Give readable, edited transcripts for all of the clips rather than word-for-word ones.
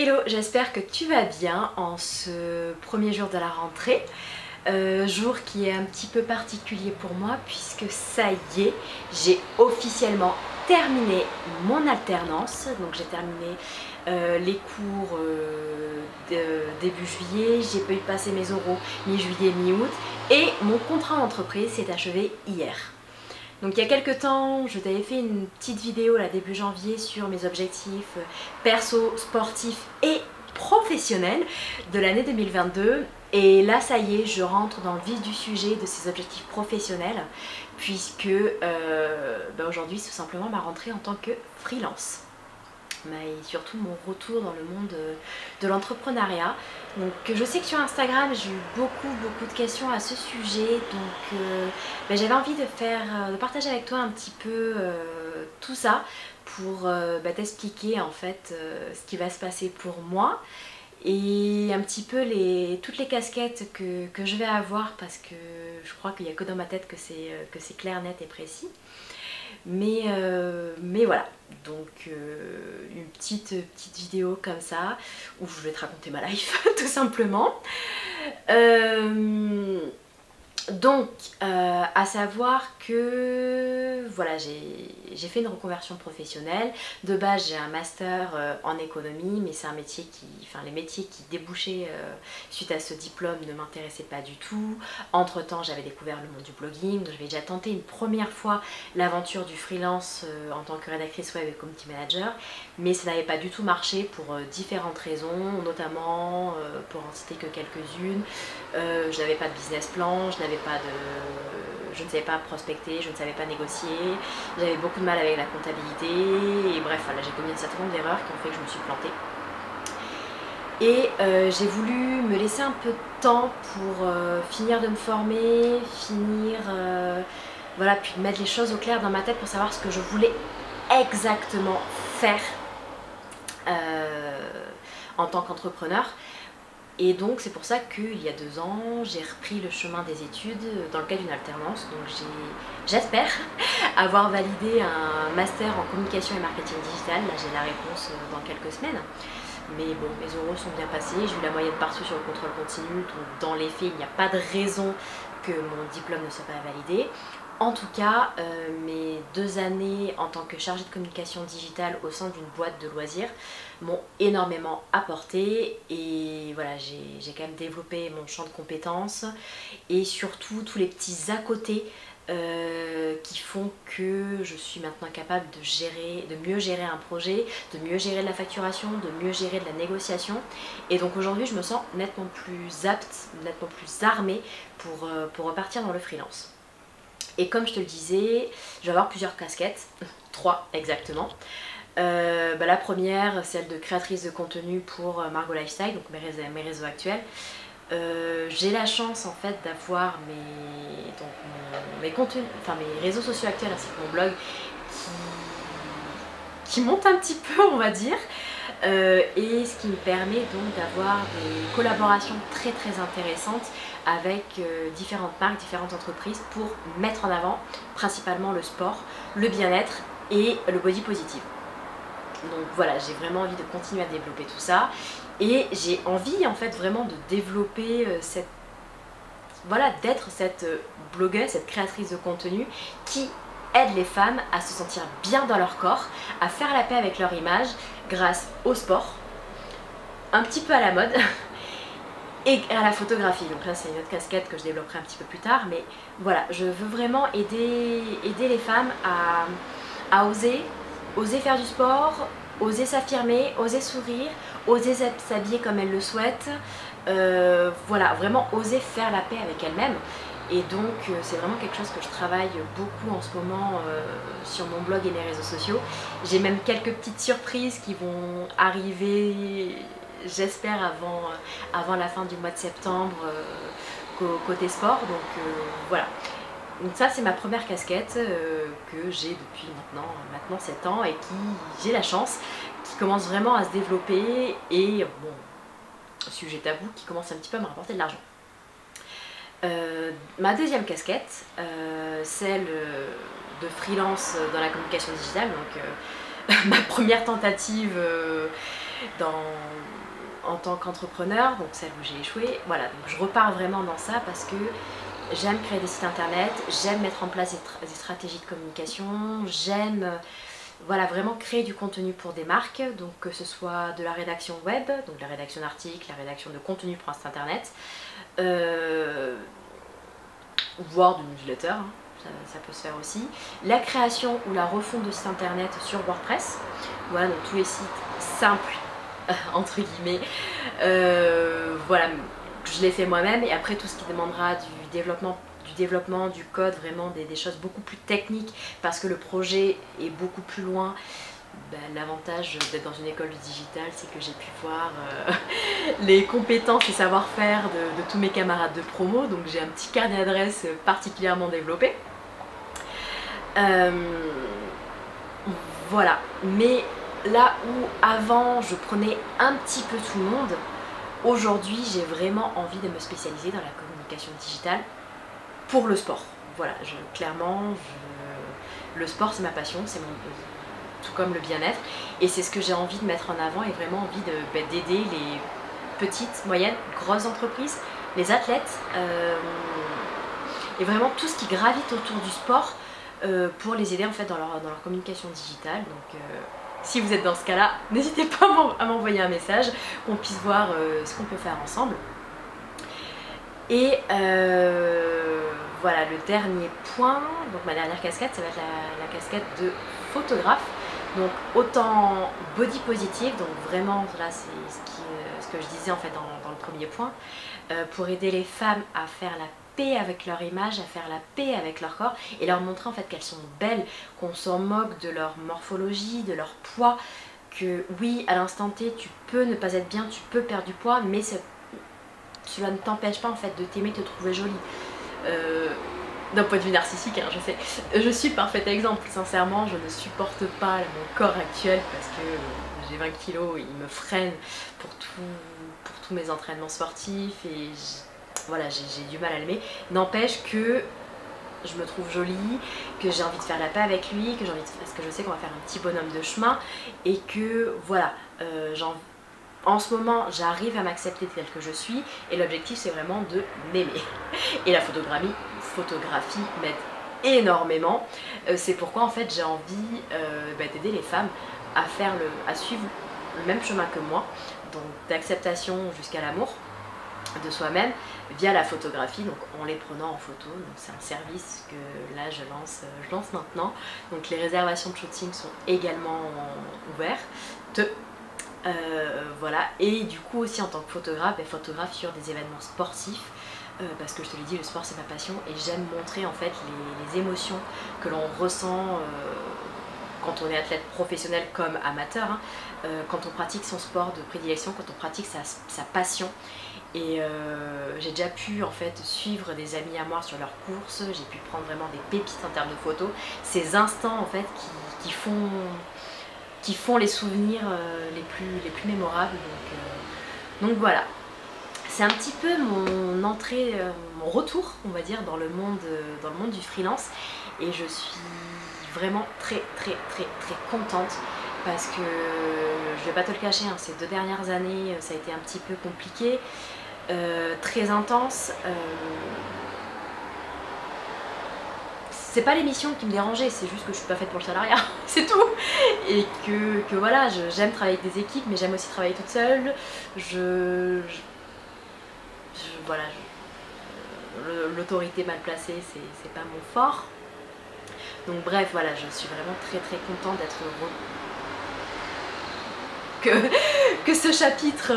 Hello, j'espère que tu vas bien en ce premier jour de la rentrée. Jour qui est un petit peu particulier pour moi puisque ça y est, j'ai officiellement terminé mon alternance. Donc j'ai terminé les cours début juillet, j'ai pu passer mes oraux mi-juillet, mi-août et mon contrat d'entreprise s'est achevé hier. Donc il y a quelques temps, je t'avais fait une petite vidéo là début janvier sur mes objectifs perso, sportifs et professionnels de l'année 2022. Et là ça y est, je rentre dans le vif du sujet de ces objectifs professionnels puisque aujourd'hui c'est tout simplement ma rentrée en tant que freelance. Mais surtout mon retour dans le monde de l'entrepreneuriat. Donc je sais que sur Instagram j'ai eu beaucoup de questions à ce sujet, donc j'avais envie de partager avec toi un petit peu tout ça pour t'expliquer en fait ce qui va se passer pour moi et un petit peu toutes les casquettes que je vais avoir, parce que je crois qu'il n'y a que dans ma tête que c'est clair, net et précis. Mais voilà, donc une petite vidéo comme ça où je vais te raconter ma life tout simplement. Donc à savoir que voilà, j'ai fait une reconversion professionnelle. De base j'ai un master en économie, mais c'est un métier les métiers qui débouchaient suite à ce diplôme ne m'intéressaient pas du tout. Entre temps j'avais découvert le monde du blogging, donc j'avais déjà tenté une première fois l'aventure du freelance en tant que rédactrice web et community manager, mais ça n'avait pas du tout marché pour différentes raisons, notamment pour en citer que quelques-unes. Je n'avais pas de business plan, je ne savais pas prospecter, je ne savais pas négocier, j'avais beaucoup de mal avec la comptabilité et bref, voilà, j'ai commis un certain nombre d'erreurs qui ont fait que je me suis plantée. Et j'ai voulu me laisser un peu de temps pour finir de me former, voilà, puis mettre les choses au clair dans ma tête pour savoir ce que je voulais exactement faire en tant qu'entrepreneur. Et donc c'est pour ça qu'il y a 2 ans, j'ai repris le chemin des études dans le cadre d'une alternance. Donc j'espère avoir validé un master en communication et marketing digital. Là j'ai la réponse dans quelques semaines. Mais bon, mes oraux sont bien passés, j'ai eu la moyenne partout sur le contrôle continu. Donc dans les faits, il n'y a pas de raison que mon diplôme ne soit pas validé. En tout cas, mes 2 années en tant que chargée de communication digitale au sein d'une boîte de loisirs m'ont énormément apporté et voilà, j'ai quand même développé mon champ de compétences et surtout tous les petits à côté qui font que je suis maintenant capable de mieux gérer un projet, de mieux gérer de la facturation, de mieux gérer de la négociation. Et donc aujourd'hui je me sens nettement plus apte, nettement plus armée pour repartir dans le freelance. Et comme je te le disais, je vais avoir plusieurs casquettes, 3 exactement. La première, celle de créatrice de contenu pour Margot Lifestyle, donc mes réseaux actuels. J'ai la chance en fait d'avoir mes réseaux sociaux actuels ainsi que mon blog qui montent un petit peu, on va dire. Et ce qui me permet donc d'avoir des collaborations très intéressantes avec différentes marques, différentes entreprises pour mettre en avant principalement le sport, le bien-être et le body positive. Donc voilà, j'ai vraiment envie de continuer à développer tout ça et j'ai envie en fait vraiment de développer d'être cette blogueuse, cette créatrice de contenu qui aide les femmes à se sentir bien dans leur corps, à faire la paix avec leur image grâce au sport, un petit peu à la mode et à la photographie. Donc là c'est une autre casquette que je développerai un petit peu plus tard, mais voilà, je veux vraiment aider les femmes à oser faire du sport, oser s'affirmer, oser sourire, oser s'habiller comme elles le souhaitent, voilà, vraiment oser faire la paix avec elles-mêmes. Et donc c'est vraiment quelque chose que je travaille beaucoup en ce moment sur mon blog et les réseaux sociaux. J'ai même quelques petites surprises qui vont arriver, j'espère avant la fin du mois de septembre côté sport. Donc voilà. Donc ça c'est ma première casquette que j'ai depuis maintenant 7 ans et j'ai la chance, qui commence vraiment à se développer et bon, sujet tabou, qui commence un petit peu à me rapporter de l'argent. Ma deuxième casquette, celle de freelance dans la communication digitale, donc ma première tentative en tant qu'entrepreneur, donc celle où j'ai échoué. Voilà, donc je repars vraiment dans ça parce que j'aime créer des sites internet, j'aime mettre en place des stratégies de communication, j'aime voilà, vraiment créer du contenu pour des marques, donc que ce soit de la rédaction web, donc la rédaction d'articles, la rédaction de contenu pour un site internet, voire de newsletter, hein, ça peut se faire aussi. La création ou la refonte de sites internet sur WordPress, voilà, donc tous les sites simples, entre guillemets, voilà, je l'ai fait moi-même, et après tout ce qui demandera du développement, du code, vraiment des choses beaucoup plus techniques, parce que le projet est beaucoup plus loin. Ben, l'avantage d'être dans une école du digital, c'est que j'ai pu voir les compétences et savoir-faire de tous mes camarades de promo, donc j'ai un petit carnet d'adresses particulièrement développé. Voilà, mais là où avant je prenais un petit peu tout le monde, aujourd'hui j'ai vraiment envie de me spécialiser dans la communication digitale pour le sport. Voilà, clairement, le sport c'est ma passion, c'est tout comme le bien-être, et c'est ce que j'ai envie de mettre en avant, et vraiment envie d'aider les petites, moyennes, grosses entreprises, les athlètes, et vraiment tout ce qui gravite autour du sport, pour les aider en fait dans leur communication digitale. Donc si vous êtes dans ce cas-là, n'hésitez pas à m'envoyer un message, qu'on puisse voir ce qu'on peut faire ensemble. Et voilà, le dernier point, donc ma dernière casquette, ça va être la casquette de photographe. Donc autant body positive, donc vraiment là c'est ce que je disais en fait dans le premier point, pour aider les femmes à faire la paix avec leur image, à faire la paix avec leur corps, et leur montrer en fait qu'elles sont belles, qu'on s'en moque de leur morphologie, de leur poids, que oui, à l'instant T tu peux ne pas être bien, tu peux perdre du poids, mais cela ne t'empêche pas en fait de t'aimer, de te trouver jolie. D'un point de vue narcissique, hein, je sais. Je suis parfait exemple, sincèrement, je ne supporte pas mon corps actuel parce que j'ai 20 kilos, il me freine pour tous mes entraînements sportifs, et voilà, j'ai du mal à l'aimer. N'empêche que je me trouve jolie, que j'ai envie de faire la paix avec lui, parce que je sais qu'on va faire un petit bonhomme de chemin, et que voilà, en ce moment, j'arrive à m'accepter telle que je suis, et l'objectif c'est vraiment de m'aimer. Et la photographie m'aide énormément. C'est pourquoi en fait j'ai envie d'aider les femmes à suivre le même chemin que moi, donc d'acceptation jusqu'à l'amour de soi-même via la photographie, donc en les prenant en photo. Donc c'est un service que là je lance maintenant. Donc les réservations de shooting sont également ouvertes. Voilà, et du coup aussi en tant que photographe, photographe sur des événements sportifs, parce que je te l'ai dit, le sport c'est ma passion, et j'aime montrer en fait les émotions que l'on ressent quand on est athlète professionnel comme amateur, hein, quand on pratique son sport de prédilection, quand on pratique sa passion. Et j'ai déjà pu en fait suivre des amis à moi sur leurs courses, j'ai pu prendre vraiment des pépites en termes de photos, ces instants en fait qui font les souvenirs les plus mémorables. Donc voilà, c'est un petit peu mon entrée, mon retour on va dire dans le monde du freelance, et je suis vraiment très contente, parce que je vais pas te le cacher, hein, ces 2 dernières années ça a été un petit peu compliqué, très intense. C'est pas l'émission qui me dérangeait, c'est juste que je suis pas faite pour le salariat, c'est tout. Et que voilà, j'aime travailler avec des équipes, mais j'aime aussi travailler toute seule. Voilà, l'autorité mal placée, c'est pas mon fort. Donc bref, voilà, je suis vraiment très contente d'être heureux que ce chapitre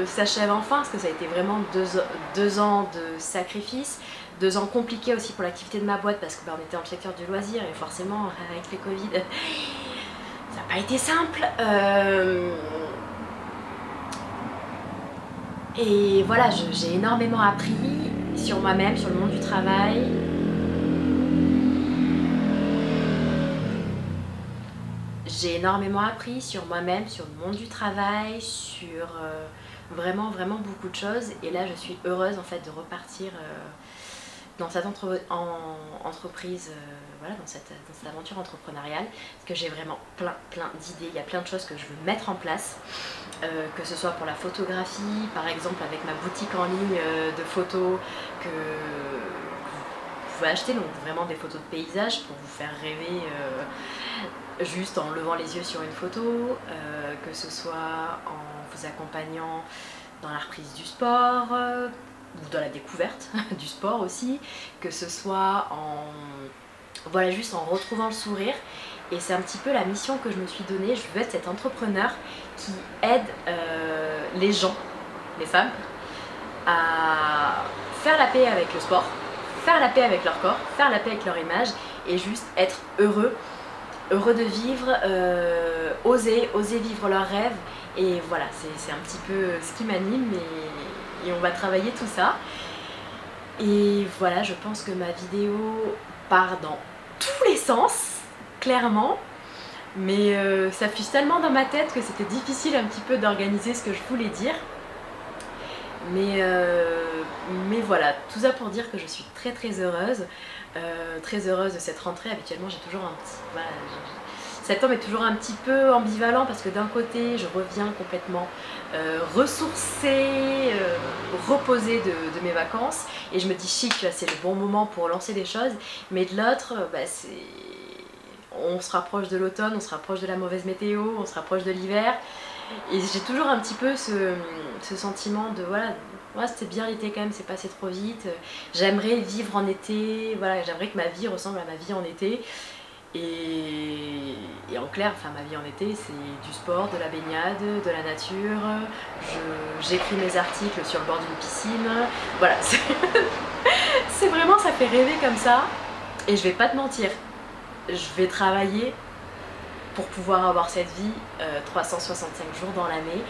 s'achève enfin, parce que ça a été vraiment 2 ans de sacrifice. 2 ans compliqués aussi pour l'activité de ma boîte, parce que on était dans le secteur du loisir, et forcément avec les Covid ça n'a pas été simple, et voilà, j'ai énormément appris sur moi-même, sur le monde du travail. J'ai énormément appris sur moi-même, sur le monde du travail, sur vraiment beaucoup de choses, et là je suis heureuse en fait de repartir dans cette entreprise, voilà, dans cette aventure entrepreneuriale, parce que j'ai vraiment plein d'idées, il y a plein de choses que je veux mettre en place, que ce soit pour la photographie, par exemple avec ma boutique en ligne de photos que vous pouvez acheter, donc vraiment des photos de paysages pour vous faire rêver juste en levant les yeux sur une photo, que ce soit en vous accompagnant dans la reprise du sport, ou dans la découverte du sport aussi, que ce soit en voilà, juste en retrouvant le sourire. Et c'est un petit peu la mission que je me suis donnée. Je veux être cet entrepreneur qui aide les gens, les femmes, à faire la paix avec le sport, faire la paix avec leur corps, faire la paix avec leur image et juste être heureux de vivre, oser vivre leurs rêves. Et voilà, c'est un petit peu ce qui m'anime et on va travailler tout ça. Et voilà, je pense que ma vidéo part dans tous les sens, clairement. Mais ça fuse tellement dans ma tête que c'était difficile un petit peu d'organiser ce que je voulais dire. Mais voilà, tout ça pour dire que je suis très heureuse. Très heureuse de cette rentrée. Habituellement j'ai toujours un petit... Voilà, septembre est toujours un petit peu ambivalent parce que d'un côté je reviens complètement ressourcée, reposée de mes vacances et je me dis chic, c'est le bon moment pour lancer des choses, mais de l'autre on se rapproche de l'automne, on se rapproche de la mauvaise météo, on se rapproche de l'hiver et j'ai toujours un petit peu ce sentiment de voilà, c'était bien l'été quand même, c'est passé trop vite, j'aimerais vivre en été, voilà, j'aimerais que ma vie ressemble à ma vie en été. Et en clair, enfin, ma vie en été, c'est du sport, de la baignade, de la nature, j'écris mes articles sur le bord d'une piscine, voilà, c'est vraiment, ça fait rêver comme ça. Et je vais pas te mentir, je vais travailler pour pouvoir avoir cette vie 365 jours dans l'année,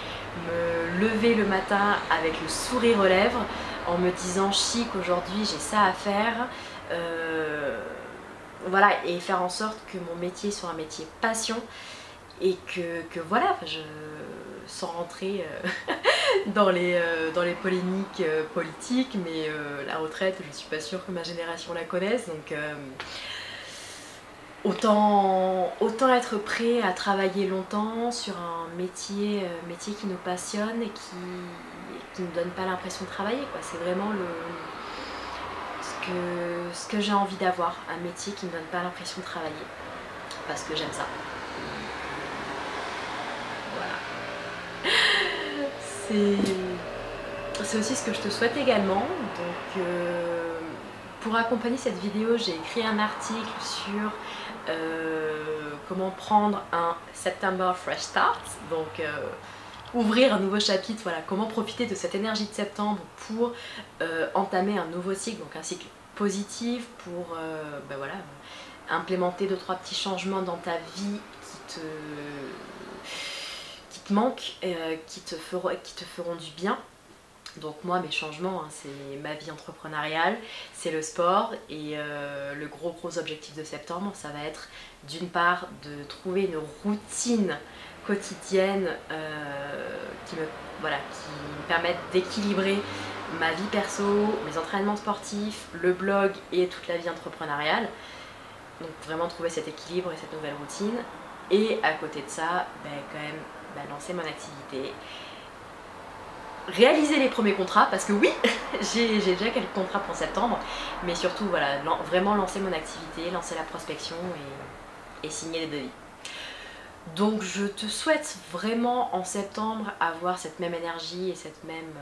me lever le matin avec le sourire aux lèvres, en me disant chic, aujourd'hui j'ai ça à faire. Voilà, et faire en sorte que mon métier soit un métier passion et que voilà, sans rentrer dans les polémiques politiques, mais la retraite, je suis pas sûre que ma génération la connaisse, donc autant être prêt à travailler longtemps sur un métier qui nous passionne et qui ne nous donne pas l'impression de travailler, quoi. C'est vraiment ce que j'ai envie d'avoir, un métier qui ne me donne pas l'impression de travailler, parce que j'aime ça. Voilà. C'est aussi ce que je te souhaite également. Donc, pour accompagner cette vidéo, j'ai écrit un article sur comment prendre un September Fresh Start. Donc, ouvrir un nouveau chapitre, voilà, comment profiter de cette énergie de septembre pour entamer un nouveau cycle, donc un cycle positif pour voilà, implémenter 2-3 petits changements dans ta vie qui te manquent, qui te feront du bien. Donc moi, mes changements, hein, c'est ma vie entrepreneuriale, c'est le sport et le gros objectif de septembre, ça va être d'une part de trouver une routine quotidienne qui me permettent d'équilibrer ma vie perso, mes entraînements sportifs, le blog et toute la vie entrepreneuriale. Donc vraiment trouver cet équilibre et cette nouvelle routine. Et à côté de ça, quand même lancer mon activité, réaliser les premiers contrats, parce que oui, j'ai déjà quelques contrats pour septembre, mais surtout voilà, vraiment lancer mon activité, lancer la prospection et signer les devis. Donc je te souhaite vraiment en septembre avoir cette même énergie et cette même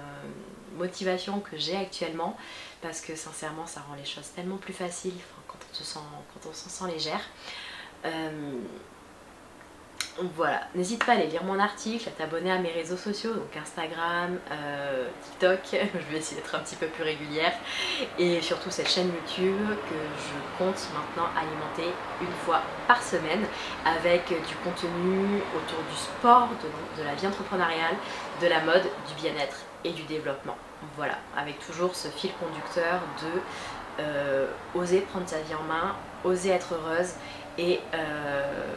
motivation que j'ai actuellement, parce que sincèrement ça rend les choses tellement plus faciles quand on se sent légère. Voilà, n'hésite pas à aller lire mon article, à t'abonner à mes réseaux sociaux, donc Instagram, TikTok, je vais essayer d'être un petit peu plus régulière, et surtout cette chaîne YouTube que je compte maintenant alimenter une fois par semaine avec du contenu autour du sport, de la vie entrepreneuriale, de la mode, du bien-être et du développement. Voilà, avec toujours ce fil conducteur de oser prendre sa vie en main, oser être heureuse, et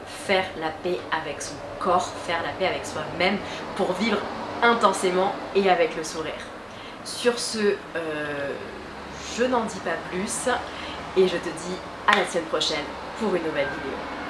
faire la paix avec son corps, faire la paix avec soi-même pour vivre intensément et avec le sourire. Sur ce, je n'en dis pas plus et je te dis à la semaine prochaine pour une nouvelle vidéo.